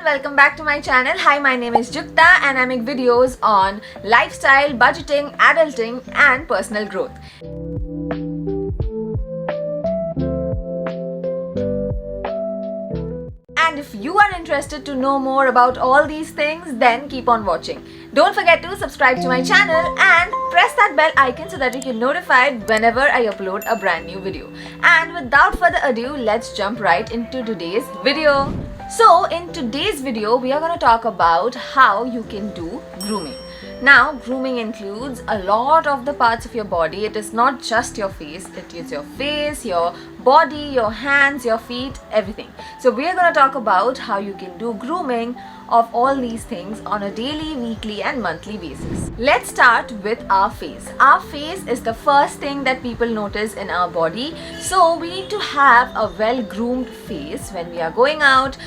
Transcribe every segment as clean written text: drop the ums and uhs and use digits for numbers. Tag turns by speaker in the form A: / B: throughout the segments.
A: everyone, welcome back to my channel. Hi, my name is Jukta and I make videos on lifestyle, budgeting, adulting and personal growth. And if you are interested to know more about all these things, then keep on watching. Don't forget to subscribe to my channel and press that bell icon so that you get notified whenever I upload a brand new video. And without further ado, let's jump right into today's video. So in today's video, we are going to talk about how you can do grooming. Now, grooming includes a lot of the parts of your body. It is not just your face. It is your face, your body, your hands, your feet, everything. So we are going to talk about how you can do grooming of all these things on a daily, weekly and monthly basis. Let's start with our face. Our face is the first thing that people notice in our body. So we need to have a well-groomed face when we are going out,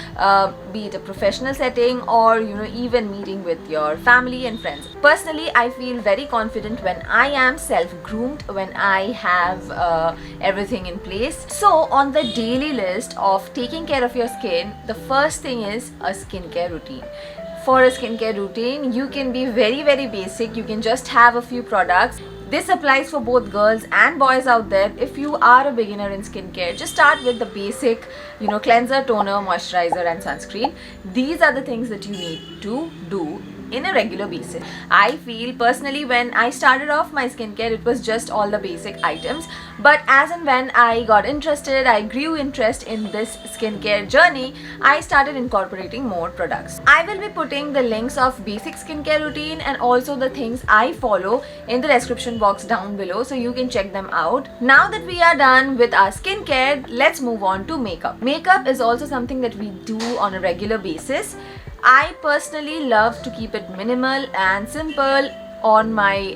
A: be it a professional setting or even meeting with your family and friends. Personally, I feel very confident when I am self-groomed, when I have everything in place. So on the daily list of taking care of your skin, the first thing is a skincare routine. For a skincare routine, you can be very basic. You can just have a few products. This applies for both girls and boys out there. If you are a beginner in skincare, just start with the basic, cleanser, toner, moisturizer and sunscreen. These are the things that you need to do in a regular basis. I feel personally when I started off my skincare, it was just all the basic items, but as and when I got interested, I grew interest in this skincare journey, I started incorporating more products. I will be putting the links of basic skincare routine and also the things I follow in the description box down below, so you can check them out. Now that we are done with our skincare, let's move on to makeup. Makeup is also something that we do on a regular basis. I personally love to keep it minimal and simple on my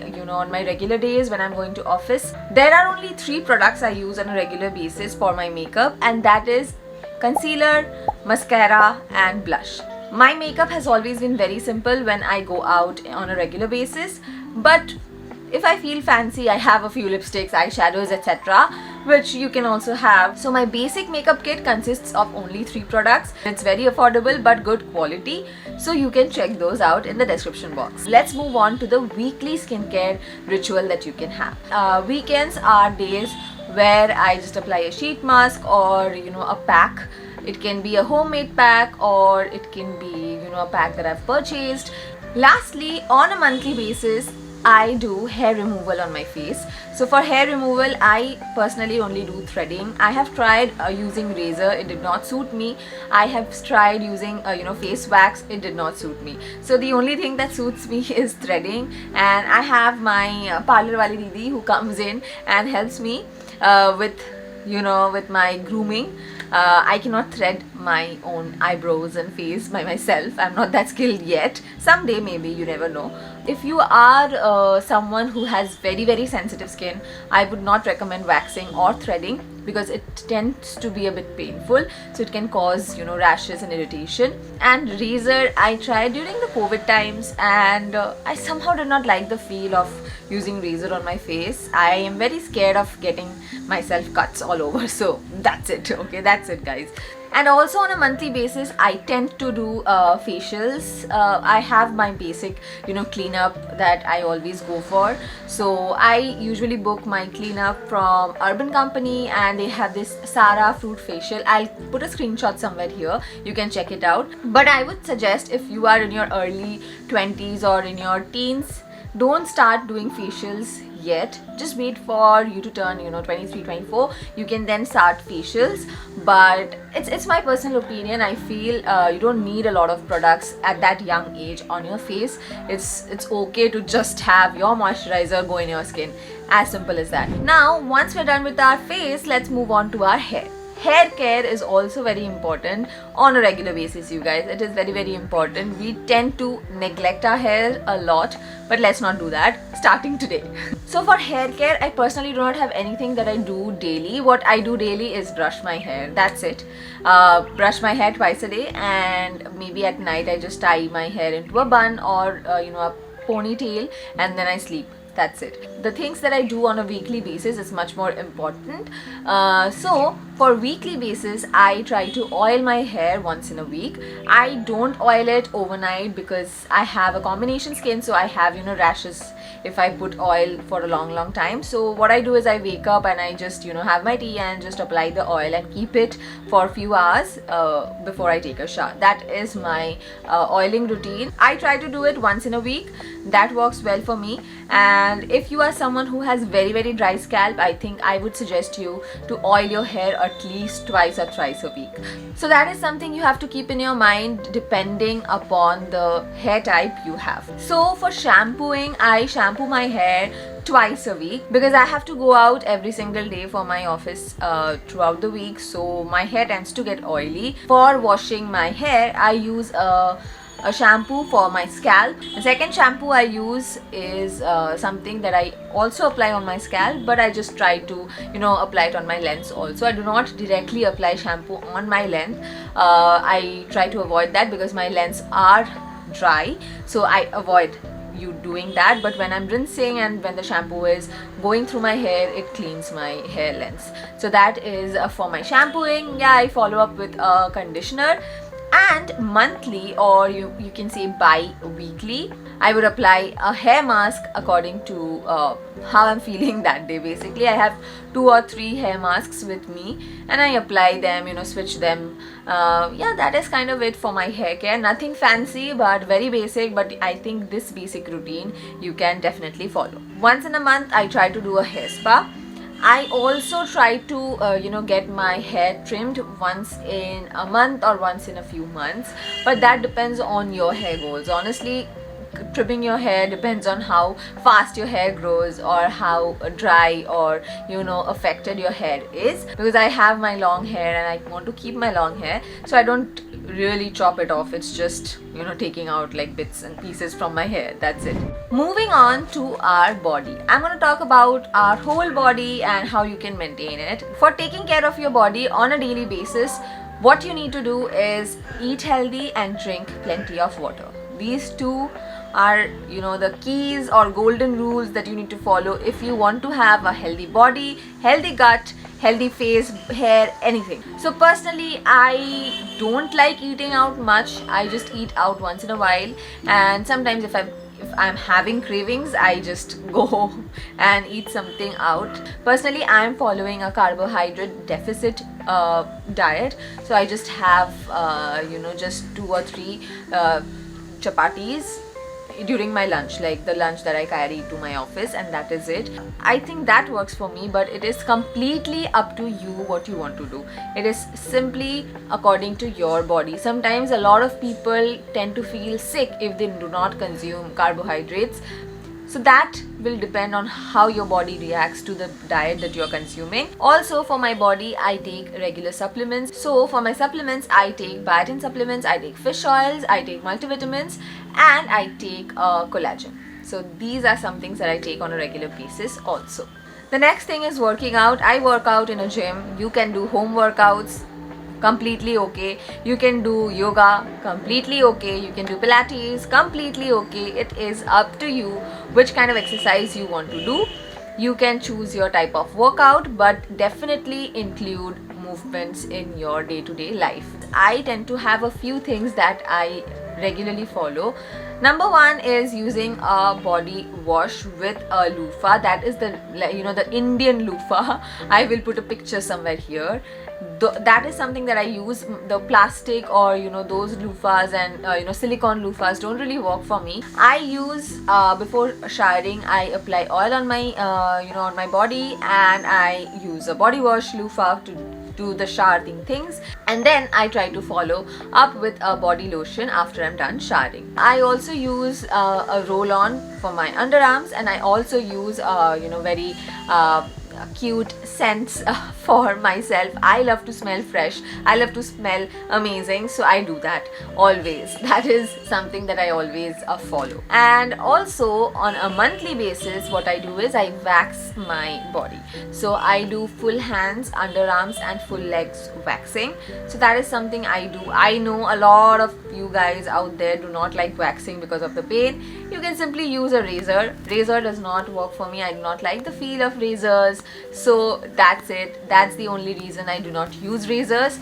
A: regular days when I'm going to office. There are only 3 products I use on a regular basis for my makeup, and that is concealer, mascara and blush. My makeup has always been very simple when I go out on a regular basis, but if I feel fancy, I have a few lipsticks, eyeshadows, etc., which you can also have. So my basic makeup kit consists of only 3 products. It's very affordable but good quality, so you can check those out in the description box. Let's move on to the weekly skincare ritual that you can have. Weekends are days where I just apply a sheet mask or a pack. It can be a homemade pack or it can be a pack that I've purchased. Lastly, on a monthly basis, I do hair removal on my face. So for hair removal, I personally only do threading. I have tried using razor, it did not suit me. I have tried using face wax, it did not suit me. So the only thing that suits me is threading, and I have my parlor wali didi who comes in and helps me with my grooming. I cannot thread my own eyebrows and face by myself. I'm not that skilled yet. Someday maybe, you never know. If you are someone who has very sensitive skin, I would not recommend waxing or threading because it tends to be a bit painful, so it can cause rashes and irritation. And razor, I tried during the COVID times and I somehow did not like the feel of using razor on my face. I am very scared of getting myself cuts all over, so that's it. Okay, that's it guys. And also on a monthly basis, I tend to do facials. I have my basic cleanup that I always go for. So I usually book my cleanup from Urban Company, and they have this Sara fruit facial. I'll put a screenshot somewhere here, you can check it out. But I would suggest, if you are in your early 20s or in your teens, don't start doing facials yet. Just wait for you to turn 23, 24. You can then start facials. But it's my personal opinion. I feel you don't need a lot of products at that young age on your face. It's okay to just have your moisturizer go in your skin. As simple as that. Now once we're done with our face, let's move on to our hair. Hair care is also very important on a regular basis, you guys. It is very important. We tend to neglect our hair a lot, but let's not do that starting today. So for hair care, I personally do not have anything that I do daily. What I do daily is brush my hair. That's it. Brush my hair twice a day, and maybe at night I just tie my hair into a bun or a ponytail, and then I sleep. That's it. The things that I do on a weekly basis is much more important. So For weekly basis, I try to oil my hair once in a week. I don't oil it overnight because I have a combination skin, so I have, rashes if I put oil for a long time. So what I do is I wake up and I just, have my tea and just apply the oil and keep it for a few hours before I take a shower. That is my oiling routine. I try to do it once in a week. That works well for me. And if you are someone who has very dry scalp, I think I would suggest you to oil your hair at least twice or thrice a week. So that is something you have to keep in your mind depending upon the hair type you have. So for shampooing, I shampoo my hair twice a week because I have to go out every single day for my office throughout the week, so my hair tends to get oily. For washing my hair, I use a shampoo for my scalp. The second shampoo I use is something that I also apply on my scalp, but I just try to apply it on my lens also. I do not directly apply shampoo on my lens. I try to avoid that because my lens are dry, so I avoid you doing that. But when I'm rinsing and when the shampoo is going through my hair, it cleans my hair lens. So that is for my shampooing. Yeah, I follow up with a conditioner. And monthly, or you can say bi-weekly, I would apply a hair mask according to how I'm feeling that day. Basically, I have 2 or 3 hair masks with me and I apply them, switch them. Yeah, that is kind of it for my hair care. Nothing fancy, but very basic. But I think this basic routine you can definitely follow. Once in a month, I try to do a hair spa. I also try to get my hair trimmed once in a month or once in a few months, but that depends on your hair goals. Honestly, trimming your hair depends on how fast your hair grows or how dry or affected your hair is. Because I have my long hair and I want to keep my long hair, so I don't really chop it off. It's just taking out like bits and pieces from my hair. That's it. Moving on to our body, I'm going to talk about our whole body and how you can maintain it. For taking care of your body on a daily basis, what you need to do is eat healthy and drink plenty of water. These two are the keys or golden rules that you need to follow if you want to have a healthy body, healthy gut, healthy face, hair, anything. So personally, I don't like eating out much. I just eat out once in a while, and sometimes if I'm having cravings, I just go and eat something out. Personally, I'm following a carbohydrate deficit diet, so I just have just 2 or 3 chapatis during my lunch, like the lunch that I carry to my office, and that is it. I think that works for me, but it is completely up to you what you want to do. It is simply according to your body. Sometimes a lot of people tend to feel sick if they do not consume carbohydrates. So that will depend on how your body reacts to the diet that you're consuming. Also, for my body, I take regular supplements. So for my supplements, I take biotin supplements, I take fish oils, I take multivitamins, and I take collagen. So these are some things that I take on a regular basis also. The next thing is working out. I work out in a gym. You can do home workouts, completely okay. You can do yoga, completely okay. You can do Pilates, completely okay. It is up to you which kind of exercise you want to do. You can choose your type of workout, but definitely include movements in your day-to-day life. I tend to have a few things that I regularly follow. Number 1 is using a body wash with a loofah. That is the Indian loofah. I will put a picture somewhere here. That is something that I use. The plastic or those loofahs and silicone loofahs don't really work for me. I use before showering, I apply oil on my on my body, and I use a body wash loofah to do the showering things, and then I try to follow up with a body lotion after I'm done showering. I also use a roll-on for my underarms, and I also use very cute scents for myself. I love to smell fresh. I love to smell amazing, so I do that always. That is something that I always follow. And also on a monthly basis, what I do is I wax my body. So I do full hands, underarms, and full legs waxing. So that is something I do. I know a lot of you you guys out there do not like waxing because of the pain, you can simply use a razor. Razor does not work for me. I do not like the feel of razors, so that's it. That's the only reason I do not use razors.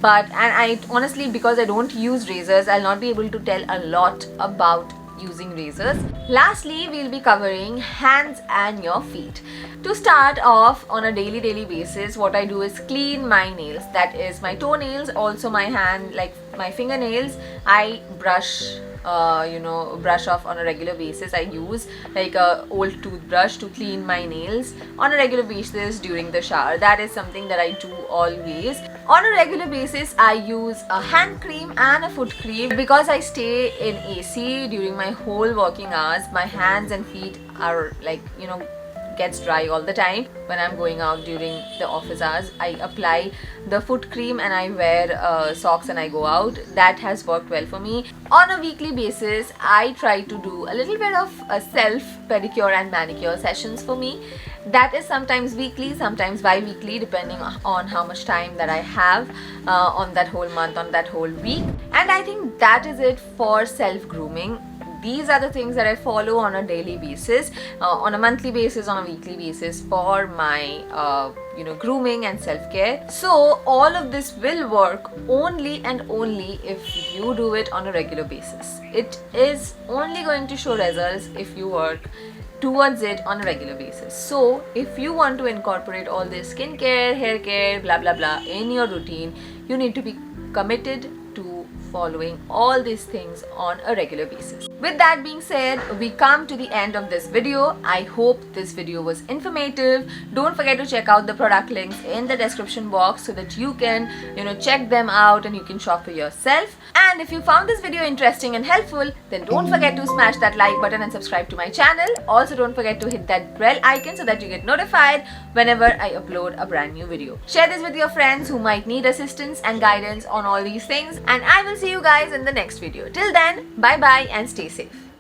A: And I honestly, because I don't use razors, I'll not be able to tell a lot about using razors. Lastly, we'll be covering hands and your feet. To start off, on a daily basis, what I do is clean my nails. That is my toenails, also my hand, like my fingernails. I brush off on a regular basis. I use like a old toothbrush to clean my nails on a regular basis during the shower. That is something that I do always. On a regular basis, I use a hand cream and a foot cream. Because I stay in AC during my whole working hours, my hands and feet are like, gets dry all the time. When I'm going out during the office hours, I apply the foot cream and I wear socks and I go out. That has worked well for me. On a weekly basis, I try to do a little bit of self pedicure and manicure sessions for me. That is sometimes weekly, sometimes bi-weekly, depending on how much time that I have on that whole month, on that whole week. And I think that is it for self-grooming. These are the things that I follow on a daily basis, on a monthly basis, on a weekly basis for my grooming and self-care. So all of this will work only and only if you do it on a regular basis. It is only going to show results if you work towards it on a regular basis. So if you want to incorporate all this skincare, hair care, blah blah blah in your routine, you need to be committed to following all these things on a regular basis. With that being said, we come to the end of this video. I hope this video was informative. Don't forget to check out the product links in the description box so that you can check them out and you can shop for yourself. And if you found this video interesting and helpful, then don't forget to smash that like button and subscribe to my channel. Also, don't forget to hit that bell icon so that you get notified whenever I upload a brand new video. Share this with your friends who might need assistance and guidance on all these things, and I will see you guys in the next video. Till then, bye bye and stay safe.